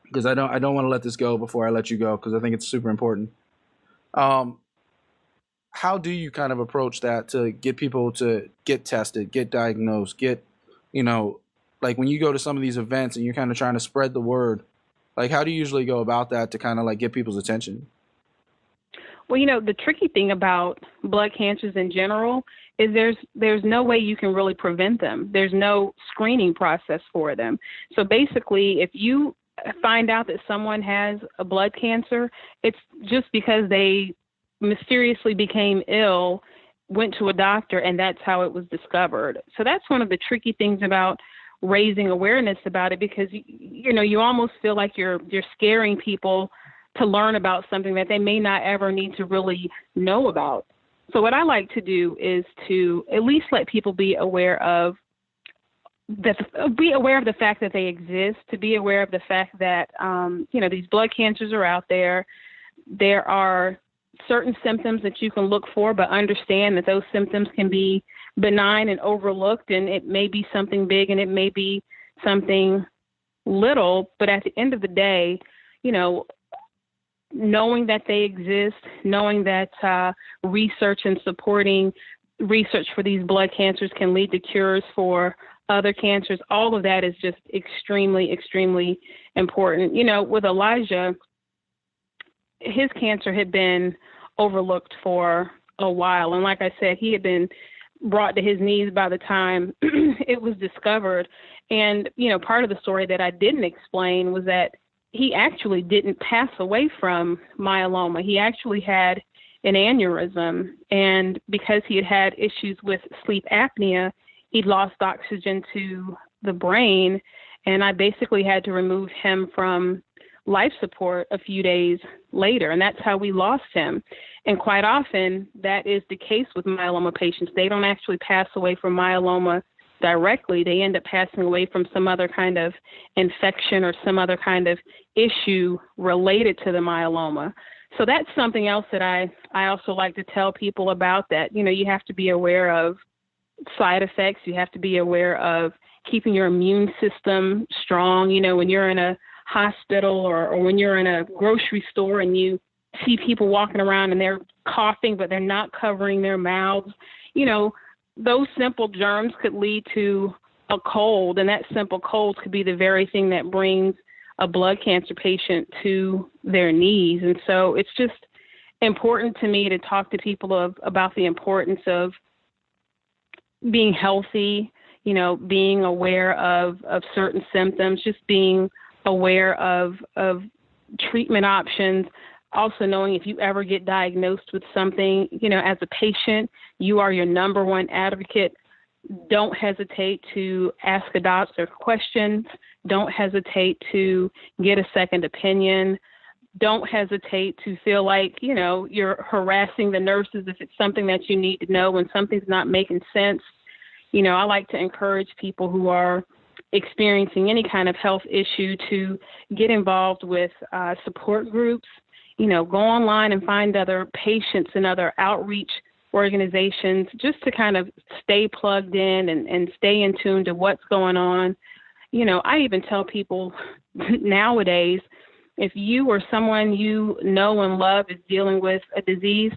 because I don't want to let this go before I let you go because I think it's super important. How do you kind of approach that to get people to get tested, get diagnosed, like when you go to some of these events and you're kind of trying to spread the word, like how do you usually go about that to kind of like get people's attention? Well, the tricky thing about blood cancers in general is there's no way you can really prevent them. There's no screening process for them. So basically, if you find out that someone has a blood cancer, it's just because they mysteriously became ill, went to a doctor, and that's how it was discovered. So that's one of the tricky things about raising awareness about it, because you almost feel like you're scaring people to learn about something that they may not ever need to really know about. So what I like to do is to at least let people be aware of be aware of the fact that they exist, to be aware of the fact that, these blood cancers are out there. There are certain symptoms that you can look for, but understand that those symptoms can be benign and overlooked, and it may be something big and it may be something little, but at the end of the day, knowing that they exist, knowing that research and supporting research for these blood cancers can lead to cures for other cancers, all of that is just extremely, extremely important. With Elijah, his cancer had been overlooked for a while. And like I said, he had been brought to his knees by the time it was discovered. And, part of the story that I didn't explain was that he actually didn't pass away from myeloma. He actually had an aneurysm. And because he had had issues with sleep apnea, he'd lost oxygen to the brain. And I basically had to remove him from life support a few days later. And that's how we lost him. And quite often that is the case with myeloma patients. They don't actually pass away from myeloma directly. They end up passing away from some other kind of infection or some other kind of issue related to the myeloma. So that's something else that I also like to tell people about, that, you have to be aware of side effects. You have to be aware of keeping your immune system strong. When you're in a hospital or when you're in a grocery store and you see people walking around and they're coughing, but they're not covering their mouths, those simple germs could lead to a cold, and that simple cold could be the very thing that brings a blood cancer patient to their knees. And so it's just important to me to talk to people about the importance of being healthy, being aware of certain symptoms, just being aware of treatment options. Also knowing if you ever get diagnosed with something, as a patient, you are your number one advocate. Don't hesitate to ask a doctor questions. Don't hesitate to get a second opinion. Don't hesitate to feel like, you're harassing the nurses if it's something that you need to know when something's not making sense. I like to encourage people who are experiencing any kind of health issue to get involved with support groups. Go online and find other patients and other outreach organizations just to kind of stay plugged in and stay in tune to what's going on. I even tell people nowadays, if you or someone you know and love is dealing with a disease,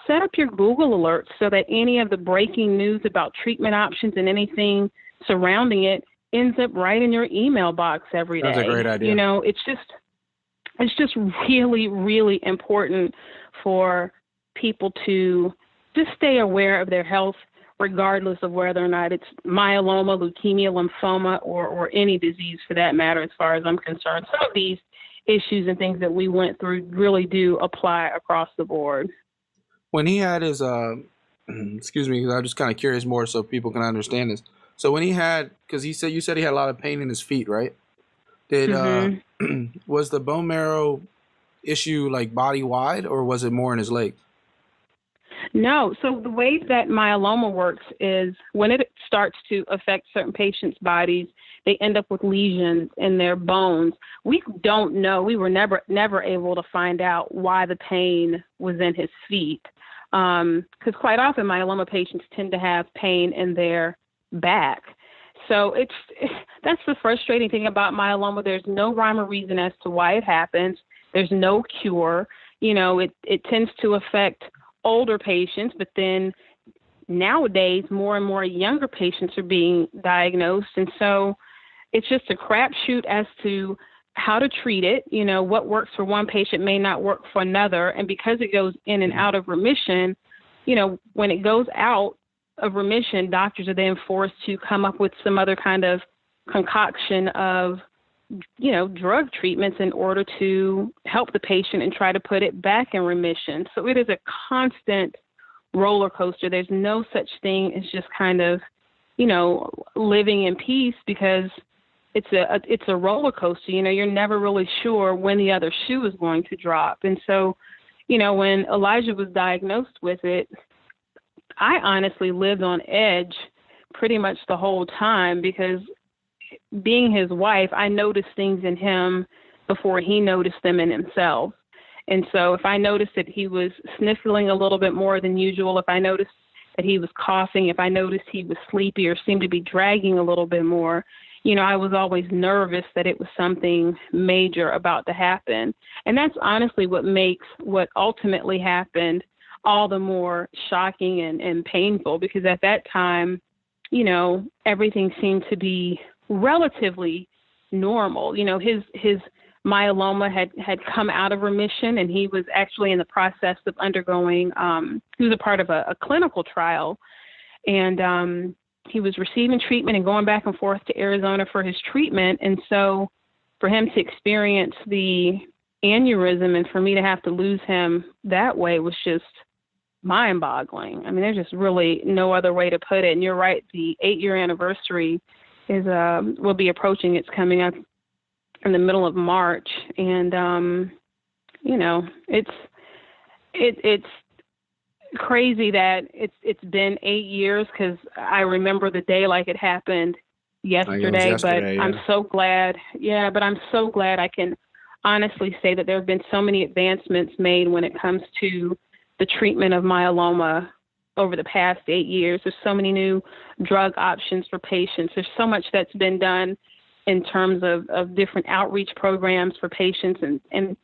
set up your Google alerts so that any of the breaking news about treatment options and anything surrounding it ends up right in your email box every day. That's a great idea. It's just really, really important for people to just stay aware of their health, regardless of whether or not it's myeloma, leukemia, lymphoma, or any disease for that matter, as far as I'm concerned. Some of these issues and things that we went through really do apply across the board. When he had his, excuse me, because I'm just kind of curious more so people can understand this. So when he had, because you said he had a lot of pain in his feet, right? Did was the bone marrow issue like body wide, or was it more in his legs? No. So the way that myeloma works is when it starts to affect certain patients' bodies, they end up with lesions in their bones. We don't know. We were never able to find out why the pain was in his feet. Because quite often myeloma patients tend to have pain in their back. So that's the frustrating thing about myeloma. There's no rhyme or reason as to why it happens. There's no cure. It tends to affect older patients, but then nowadays more and more younger patients are being diagnosed. And so it's just a crapshoot as to how to treat it. What works for one patient may not work for another. And because it goes in and out of remission, when it goes out of remission, doctors are then forced to come up with some other kind of concoction of, drug treatments in order to help the patient and try to put it back in remission. So it is a constant roller coaster. There's no such thing as just kind of, living in peace, because it's a roller coaster. You're never really sure when the other shoe is going to drop. And so, when Elijah was diagnosed with it, I honestly lived on edge pretty much the whole time, because being his wife, I noticed things in him before he noticed them in himself. And so if I noticed that he was sniffling a little bit more than usual, if I noticed that he was coughing, if I noticed he was sleepy or seemed to be dragging a little bit more, I was always nervous that it was something major about to happen. And that's honestly what makes what ultimately happened all the more shocking and painful, because at that time, everything seemed to be relatively normal. His myeloma had come out of remission, and he was actually in the process of undergoing, he was a part of a clinical trial, and he was receiving treatment and going back and forth to Arizona for his treatment. And so for him to experience the aneurysm and for me to have to lose him that way was just mind-boggling. I mean, there's just really no other way to put it. And you're right, the 8-year anniversary is will be approaching. It's coming up in the middle of March, and it's crazy that it's been 8 years, because I remember the day like it happened yesterday. But yeah. I'm so glad. Yeah, but I'm so glad I can honestly say that there have been so many advancements made when it comes to the treatment of myeloma over the past 8 years. There's so many new drug options for patients. There's so much that's been done in terms of different outreach programs for patients. And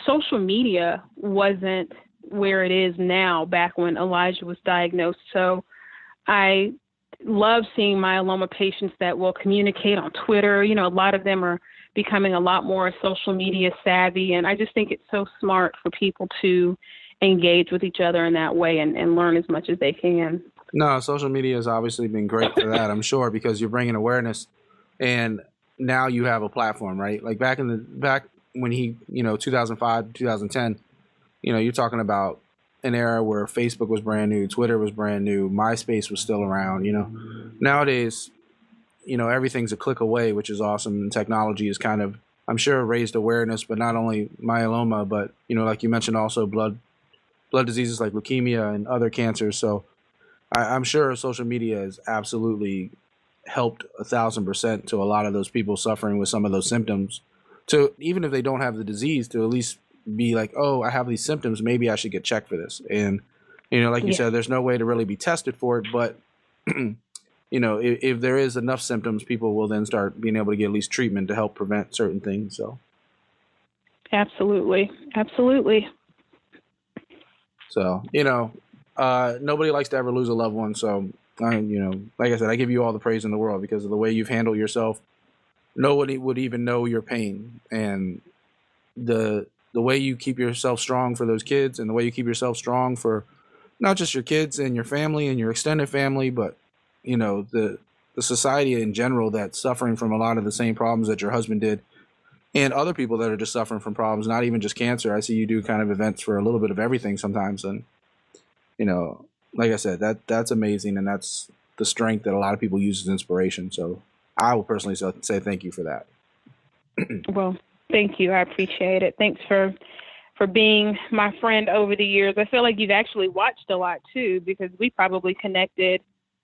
social media wasn't where it is now back when Elijah was diagnosed. So I love seeing myeloma patients that will communicate on Twitter. A lot of them are becoming a lot more social media savvy. And I just think it's so smart for people to engage with each other in that way and learn as much as they can. No, social media has obviously been great for that, I'm sure, because you're bringing awareness, and now you have a platform, right? Like back when he, 2005, 2010, you're talking about an era where Facebook was brand new, Twitter was brand new, MySpace was still around, Nowadays, everything's a click away, which is awesome. And technology is kind of, I'm sure, raised awareness, but not only myeloma, but, like you mentioned, also blood diseases like leukemia and other cancers. So I'm sure social media has absolutely helped 1,000% to a lot of those people suffering with some of those symptoms, to, even if they don't have the disease, to at least be like, oh, I have these symptoms, maybe I should get checked for this. And, like you said, there's no way to really be tested for it, but if there is enough symptoms, people will then start being able to get at least treatment to help prevent certain things. So. Absolutely. So, nobody likes to ever lose a loved one. So, like I said, I give you all the praise in the world because of the way you've handled yourself. Nobody would even know your pain, and the way you keep yourself strong for those kids, and the way you keep yourself strong for not just your kids and your family and your extended family, but, the society in general that's suffering from a lot of the same problems that your husband did, and other people that are just suffering from problems, not even just cancer. I see you do kind of events for a little bit of everything sometimes. And, like I said, that's amazing. And that's the strength that a lot of people use as inspiration. So I will personally say thank you for that. Well, thank you. I appreciate it. Thanks for being my friend over the years. I feel like you've actually watched a lot too, because we probably connected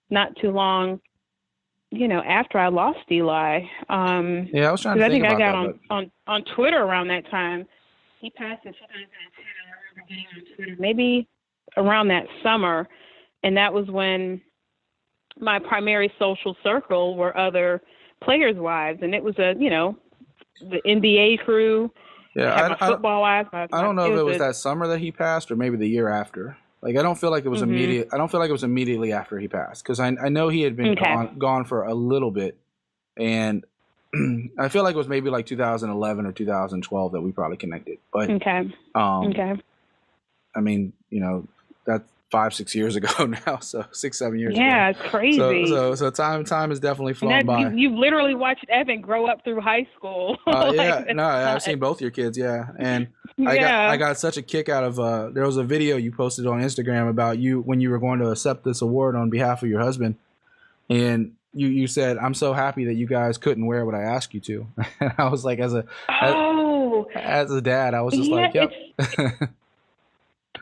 not too long after I lost Eli. Yeah, I was trying to think about that. I think I got on Twitter around that time. He passed in 2010. I remember getting on Twitter maybe around that summer, and that was when my primary social circle were other players' wives, and it was the NBA crew. Yeah, football wives. I don't know if it was that summer that he passed or maybe the year after. Like, I don't feel like it was immediate. I don't feel like it was immediately after he passed, because I know he had been gone for a little bit, and I feel like it was maybe like 2011 or 2012 that we probably connected. But I mean, that's 5-6 years ago now, so 6-7 years ago. Yeah, it's crazy. So time has definitely flown by. You've literally watched Evan grow up through high school. I've seen both your kids, and I got such a kick out of there was a video you posted on Instagram about you when you were going to accept this award on behalf of your husband, and you said, "I'm so happy that you guys couldn't wear what I asked you to." And I was like, as a dad, I was just like, "Yep."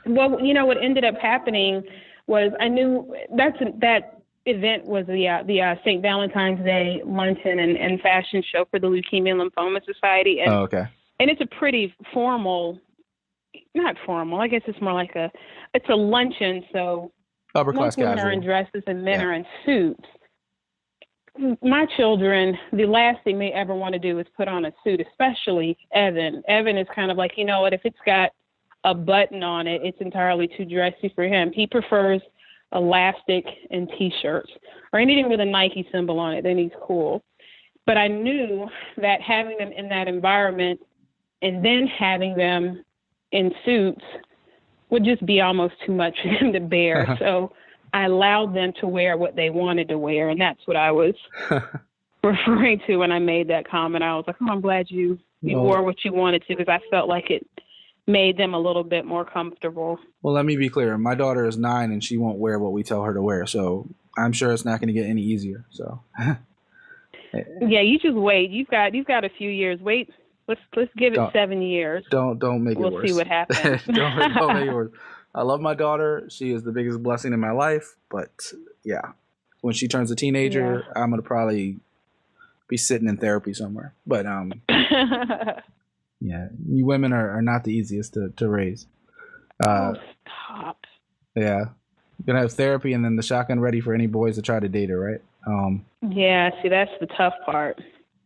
Well, what ended up happening was I knew that event was the St. Valentine's Day luncheon and fashion show for the Leukemia and Lymphoma Society. And, okay. And it's a pretty formal, not formal, I guess it's more like it's a luncheon. So Upper class women casual. are in dresses and men are in suits. My children, the last thing they ever want to do is put on a suit, especially Evan. Evan is kind of like, you know what, if it's got a button on it, it's entirely too dressy for him. He prefers elastic and T-shirts or anything with a Nike symbol on it, then he's cool. But I knew that having them in that environment and then having them in suits would just be almost too much for them to bear. So I allowed them to wear what they wanted to wear, and that's what I was referring to when I made that comment. I was like, I'm glad you wore what you wanted to, because I felt like it made them a little bit more comfortable. Well, let me be clear. My daughter is 9 and she won't wear what we tell her to wear. So I'm sure it's not going to get any easier. So yeah, you just wait. You've got a few years. Wait, let's give it 7 years. Don't make it worse. We'll see what happens. don't make it worse. I love my daughter. She is the biggest blessing in my life. But yeah, when she turns a teenager, I'm going to probably be sitting in therapy somewhere. But yeah, you women are not the easiest to raise. Stop. Yeah. You're going to have therapy and then the shotgun ready for any boys to try to date her, right? Yeah, see, that's the tough part.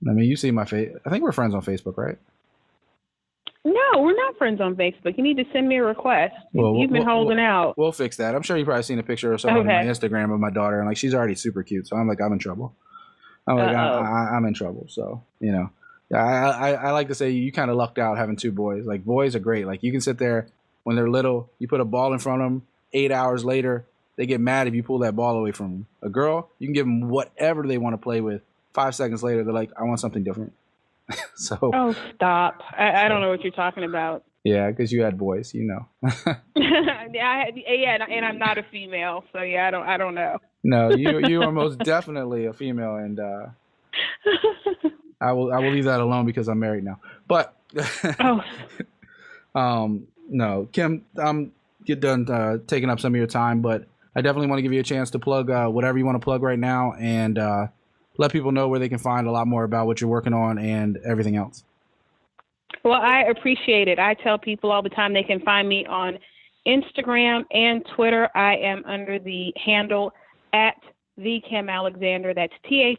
I mean, you see my face. I think we're friends on Facebook, right? No, we're not friends on Facebook. You need to send me a request. You've been holding out. We'll fix that. I'm sure you've probably seen a picture or something on my Instagram of my daughter, and like she's already super cute. So I'm like, I'm in trouble. I'm in trouble. So, you know. Yeah, I like to say you kind of lucked out having 2 boys. Like, boys are great. Like, you can sit there when they're little, you put a ball in front of them, 8 hours later, they get mad if you pull that ball away from them. A girl, you can give them whatever they want to play with. 5 seconds later, they're like, I want something different. So. Oh, stop. I don't know what you're talking about. Yeah, because you had boys, you know. Yeah, and I'm not a female, so yeah, I don't know. No, you are most definitely a female, and I will leave that alone because I'm married now. But no, Kim, I'm get done taking up some of your time, but I definitely want to give you a chance to plug whatever you want to plug right now, and let people know where they can find a lot more about what you're working on and everything else. Well, I appreciate it. I tell people all the time they can find me on Instagram and Twitter. I am under the handle at the Kim Alexander. That's THE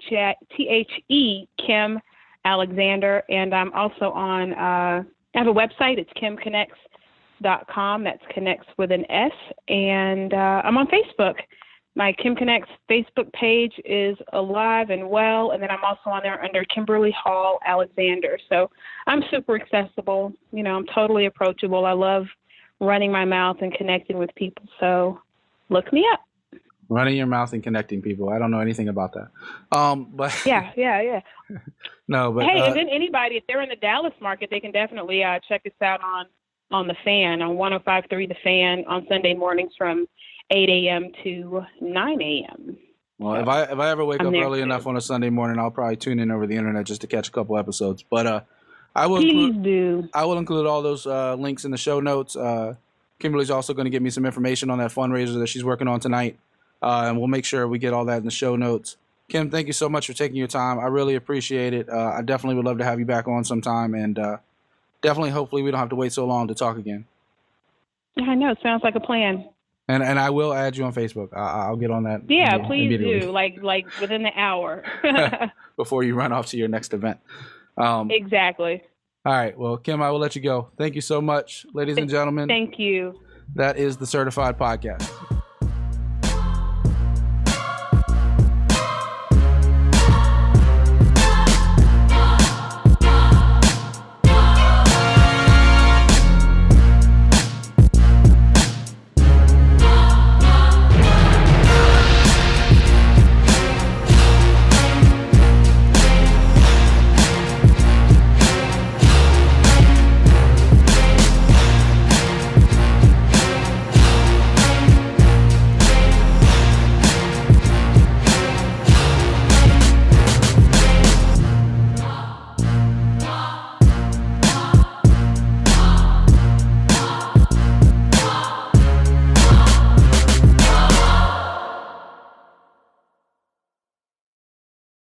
Kim Alexander. And I'm also on, I have a website. It's kimconnects.com. That's connects with an S. And I'm on Facebook. My Kim Connects Facebook page is alive and well, and then I'm also on there under Kimberly Hall Alexander. So I'm super accessible. You know, I'm totally approachable. I love running my mouth and connecting with people. So look me up. Running your mouth and connecting people. I don't know anything about that. But yeah. No, but hey, and then anybody, if they're in the Dallas market, they can definitely check us out on the Fan on 105.3 The Fan on Sunday mornings from 8 a.m. to 9 a.m. Well, if I ever wake up early enough on a Sunday morning, I'll probably tune in over the internet just to catch a couple episodes. But I will include all those links in the show notes. Kimberly's also going to give me some information on that fundraiser that she's working on tonight, and we'll make sure we get all that in the show notes. Kim, thank you so much for taking your time. I really appreciate it. I definitely would love to have you back on sometime, and definitely, hopefully, we don't have to wait so long to talk again. I know. Sounds like a plan. And I will add you on Facebook. I'll get on that. Yeah, please do. Like within the hour. Before you run off to your next event. Exactly. All right. Well, Kim, I will let you go. Thank you so much, ladies and gentlemen. Thank you. That is the Certified Podcast.